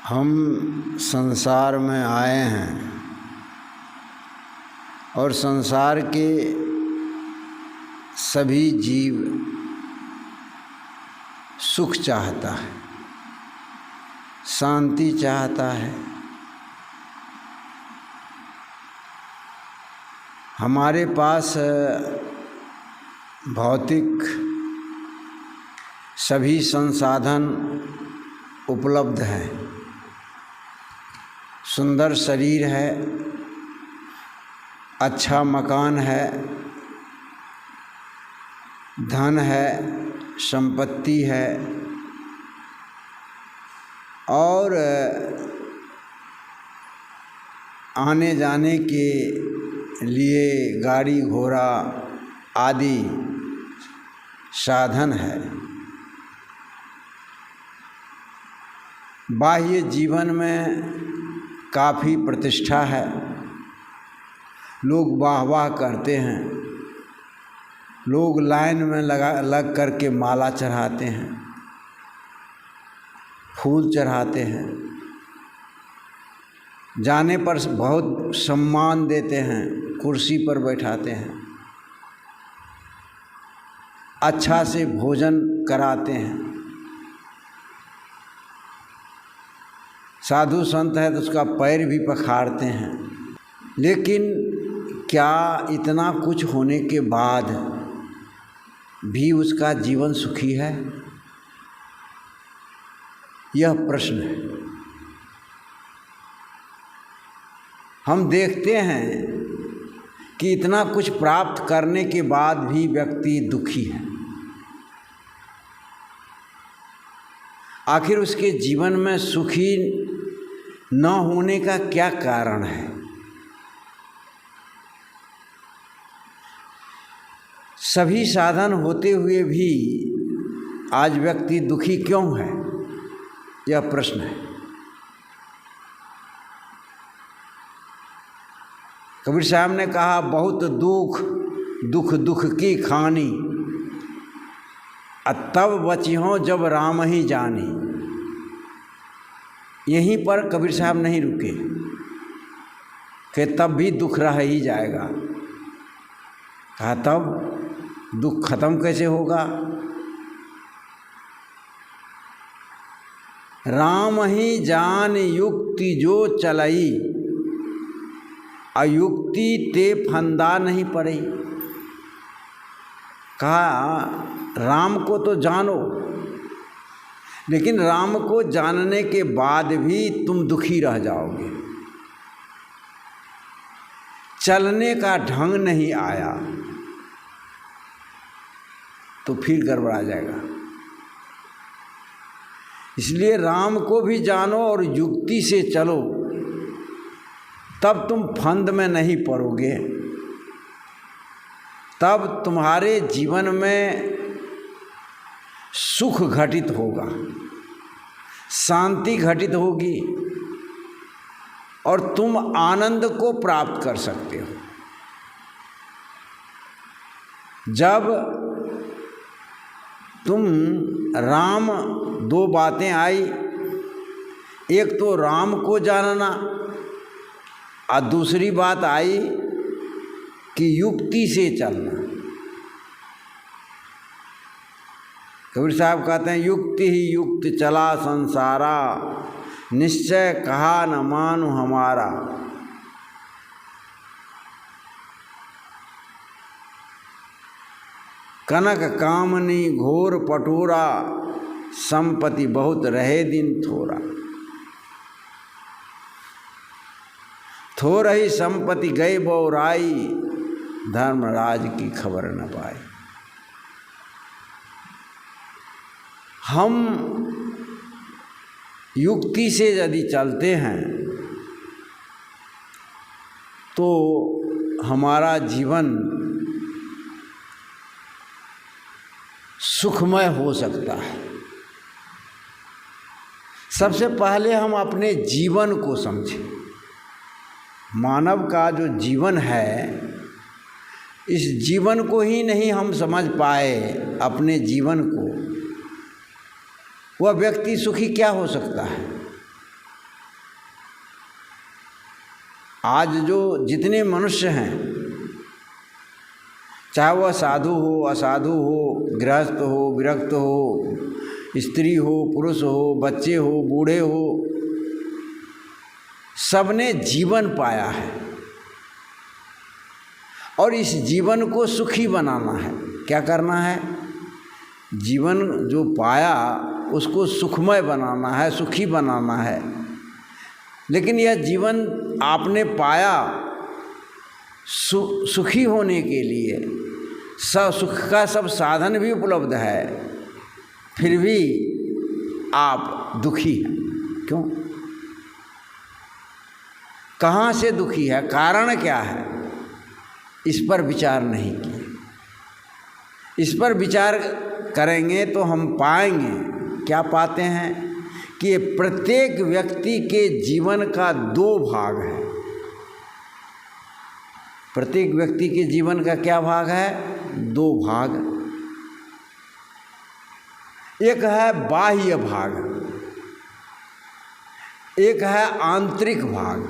हम संसार में आए हैं और संसार के सभी जीव सुख चाहता है, शांति चाहता है। हमारे पास भौतिक सभी संसाधन उपलब्ध हैं। सुंदर शरीर है, अच्छा मकान है, धन है, संपत्ति है और आने जाने के लिए गाड़ी घोड़ा आदि साधन है। बाह्य जीवन में काफ़ी प्रतिष्ठा है, लोग वाह वाह करते हैं, लोग लाइन में लग कर के माला चढ़ाते हैं, फूल चढ़ाते हैं, जाने पर बहुत सम्मान देते हैं, कुर्सी पर बैठाते हैं, अच्छा से भोजन कराते हैं। साधु संत है तो उसका पैर भी पखारते हैं। लेकिन क्या इतना कुछ होने के बाद भी उसका जीवन सुखी है? यह प्रश्न है। हम देखते हैं कि इतना कुछ प्राप्त करने के बाद भी व्यक्ति दुखी है। आखिर उसके जीवन में सुखी न होने का क्या कारण है? सभी साधन होते हुए भी आज व्यक्ति दुखी क्यों है? यह प्रश्न है। कबीर साहब ने कहा, बहुत दुख दुख की खानी, तब बचियों जब राम ही जानी। यहीं पर कबीर साहब नहीं रुके कि तब भी दुख रह ही जाएगा। कहा तब दुख खत्म कैसे होगा? राम ही जान युक्ति जो चलई, अयुक्ति ते फंदा नहीं पड़ई। कहा राम को तो जानो, लेकिन राम को जानने के बाद भी तुम दुखी रह जाओगे। चलने का ढंग नहीं आया तो फिर गड़बड़ा जाएगा। इसलिए राम को भी जानो और युक्ति से चलो, तब तुम फंद में नहीं पड़ोगे। तब तुम्हारे जीवन में सुख घटित होगा, शांति घटित होगी और तुम आनंद को प्राप्त कर सकते हो। जब तुम राम, दो बातें आई, एक तो राम को जानना और दूसरी बात आई कि युक्ति से चलना। कबीर साहब कहते हैं, युक्ति ही युक्त चला संसारा, निश्चय कहा न मानु हमारा। कनक कामनी घोर पटोरा, संपत्ति बहुत रहे दिन थोड़ा। थोड़ा ही संपत्ति गई बौराई, धर्मराज की खबर न पाई। हम युक्ति से यदि चलते हैं तो हमारा जीवन सुखमय हो सकता है। सबसे पहले हम अपने जीवन को समझें। मानव का जो जीवन है, इस जीवन को ही नहीं हम समझ पाए, अपने जीवन को, वह व्यक्ति सुखी क्या हो सकता है? आज जो जितने मनुष्य हैं, चाहे वह साधु हो, असाधु हो, गृहस्थ हो, विरक्त हो, स्त्री हो, पुरुष हो, बच्चे हो, बूढ़े हो, सबने जीवन पाया है और इस जीवन को सुखी बनाना है। क्या करना है? जीवन जो पाया उसको सुखमय बनाना है, सुखी बनाना है। लेकिन यह जीवन आपने पाया सुखी होने के लिए सब सुख का सब साधन भी उपलब्ध है, फिर भी आप दुखी हैं। क्यों? कहाँ से दुखी है? कारण क्या है? इस पर विचार नहीं किए। इस पर विचार करेंगे तो हम पाएंगे, क्या पाते हैं कि प्रत्येक व्यक्ति के जीवन का दो भाग है। प्रत्येक व्यक्ति के जीवन का क्या भाग है? दो भाग। एक है बाह्य भाग, एक है आंतरिक भाग।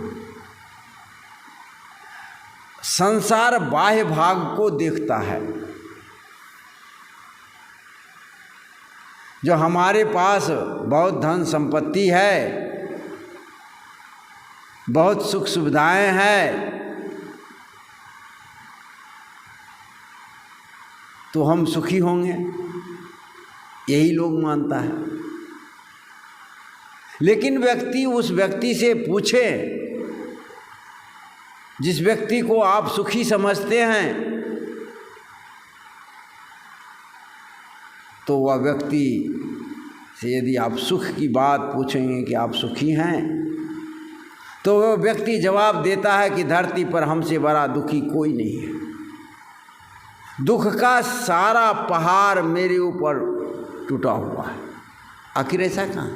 संसार बाह्य भाग को देखता है। जो हमारे पास बहुत धन संपत्ति है, बहुत सुख सुविधाएं हैं, तो हम सुखी होंगे, यही लोग मानता है। लेकिन व्यक्ति उस व्यक्ति से पूछे, जिस व्यक्ति को आप सुखी समझते हैं, तो वह व्यक्ति से यदि आप सुख की बात पूछेंगे कि आप सुखी हैं, तो वह व्यक्ति जवाब देता है कि धरती पर हमसे बड़ा दुखी कोई नहीं है। दुख का सारा पहाड़ मेरे ऊपर टूटा हुआ है। आखिर ऐसा कहाँ?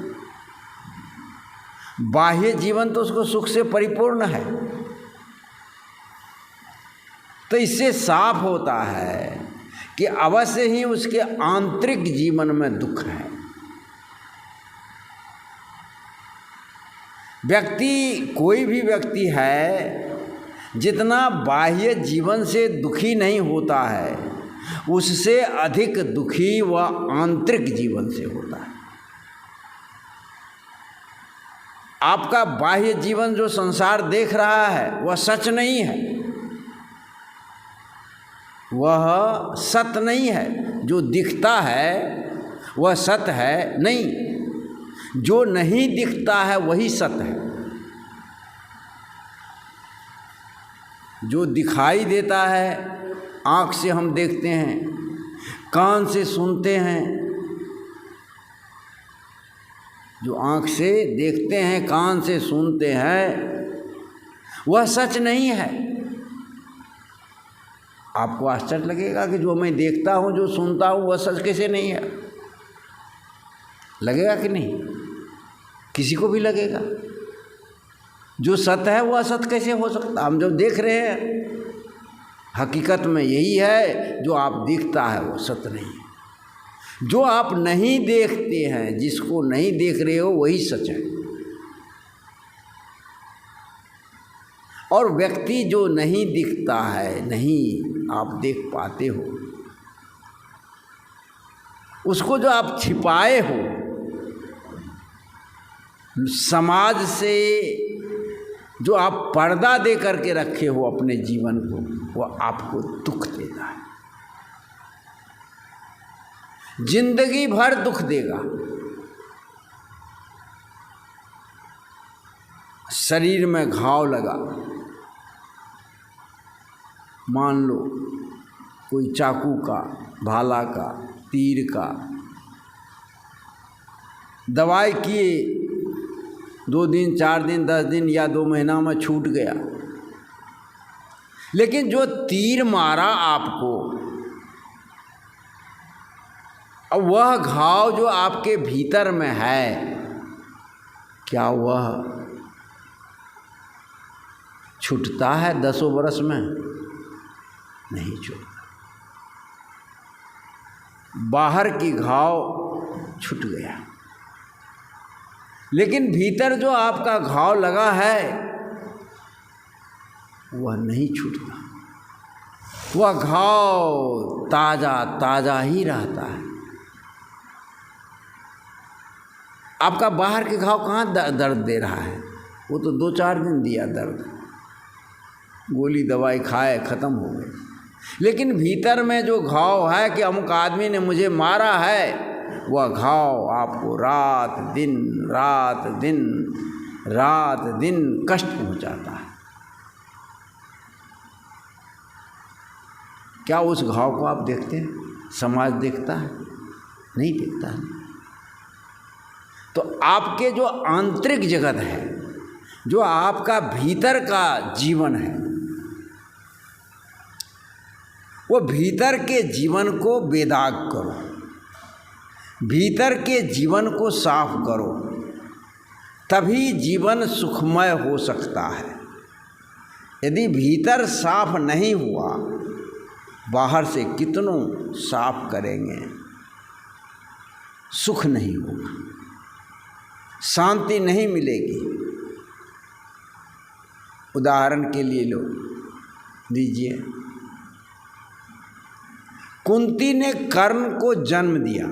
बाह्य जीवन तो उसको सुख से परिपूर्ण है। तो इससे साफ होता है कि अवश्य ही उसके आंतरिक जीवन में दुख है। व्यक्ति, कोई भी व्यक्ति है, जितना बाह्य जीवन से दुखी नहीं होता है, उससे अधिक दुखी वह आंतरिक जीवन से होता है। आपका बाह्य जीवन जो संसार देख रहा है वह सच नहीं है, वह सत्य नहीं है। जो दिखता है वह सत्य है नहीं, जो नहीं दिखता है वही सत्य है। जो दिखाई देता है, आँख से हम देखते हैं, कान से सुनते हैं, जो आँख से देखते हैं, कान से सुनते हैं, वह सच नहीं है। आपको आश्चर्य लगेगा कि जो मैं देखता हूँ, जो सुनता हूँ, वह सच कैसे नहीं है? लगेगा कि नहीं? किसी को भी लगेगा। जो सत्य है वह असत कैसे हो सकता? हम जो देख रहे हैं, हकीकत में यही है, जो आप दिखता है वो सत्य नहीं है। जो आप नहीं देखते हैं, जिसको नहीं देख रहे हो, वही सच है। और व्यक्ति जो नहीं दिखता है, नहीं आप देख पाते हो, उसको जो आप छिपाए हो, समाज से जो आप पर्दा दे करके रखे हो अपने जीवन को, वह आपको दुख देता है। जिंदगी भर दुख देगा। शरीर में घाव लगा, मान लो कोई चाकू का, भाला का, तीर का, दवाई किए, 2 दिन, 4 दिन, 10 दिन या 2 महीना में छूट गया। लेकिन जो तीर मारा आपको, अब वह घाव जो आपके भीतर में है, क्या वह छूटता है 10 बरस में? नहीं छूटता। बाहर की घाव छूट गया, लेकिन भीतर जो आपका घाव लगा है वह नहीं छूटता, वह घाव ताज़ा ताज़ा ही रहता है। आपका बाहर के घाव कहाँ दर्द दे रहा है, वो तो 2-4 दिन दिया दर्द, गोली दवाई खाए ख़त्म हो गए। लेकिन भीतर में जो घाव है कि अमुक आदमी ने मुझे मारा है, वह घाव आपको रात दिन रात दिन रात दिन कष्ट पहुंचाता है। क्या उस घाव को आप देखते हैं? समाज देखता है? नहीं देखता है। तो आपके जो आंतरिक जगत है, जो आपका भीतर का जीवन है, वो भीतर के जीवन को बेदाग करो, भीतर के जीवन को साफ करो, तभी जीवन सुखमय हो सकता है। यदि भीतर साफ नहीं हुआ, बाहर से कितनों साफ करेंगे, सुख नहीं होगा, शांति नहीं मिलेगी। उदाहरण के लिए लो दीजिए, कुंती ने कर्ण को जन्म दिया।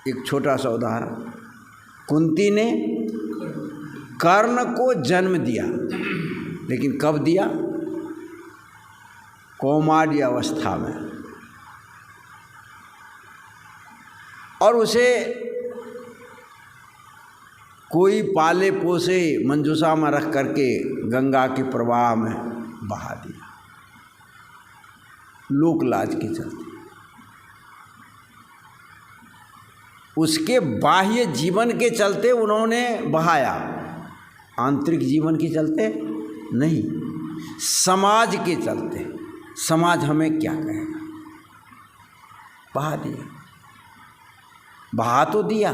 एक छोटा सा उदाहरण, कुंती ने कर्ण को जन्म दिया, लेकिन कब दिया? कौमार्य अवस्था में। और उसे कोई पाले पोसे मंजूषा में रख करके गंगा के प्रवाह में बहा दिया, लोक लाज के चलते। उसके बाह्य जीवन के चलते उन्होंने बहाया, आंतरिक जीवन के चलते नहीं, समाज के चलते। समाज हमें क्या कहेगा? बहा दिया, बहा तो दिया,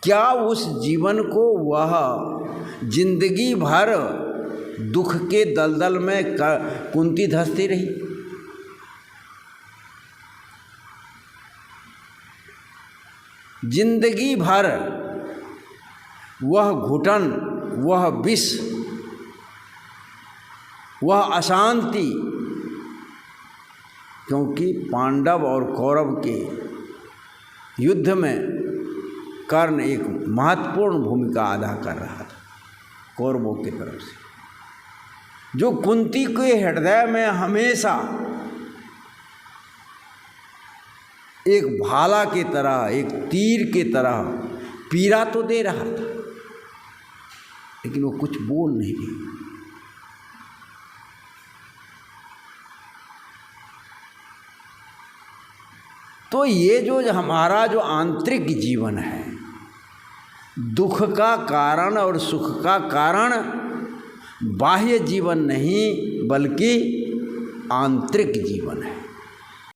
क्या उस जीवन को वह जिंदगी भर दुख के दलदल में कुंती धंसती रही? जिंदगी भर वह घुटन, वह विष, वह अशांति, क्योंकि पांडव और कौरव के युद्ध में कर्ण एक महत्वपूर्ण भूमिका अदा कर रहा था कौरवों की तरफ से, जो कुंती के हृदय में हमेशा एक भाला की तरह, एक तीर की तरह पीड़ा तो दे रहा था, लेकिन वो कुछ बोल नहीं रही। तो ये जो हमारा जो आंतरिक जीवन है, दुख का कारण और सुख का कारण बाह्य जीवन नहीं, बल्कि आंतरिक जीवन है।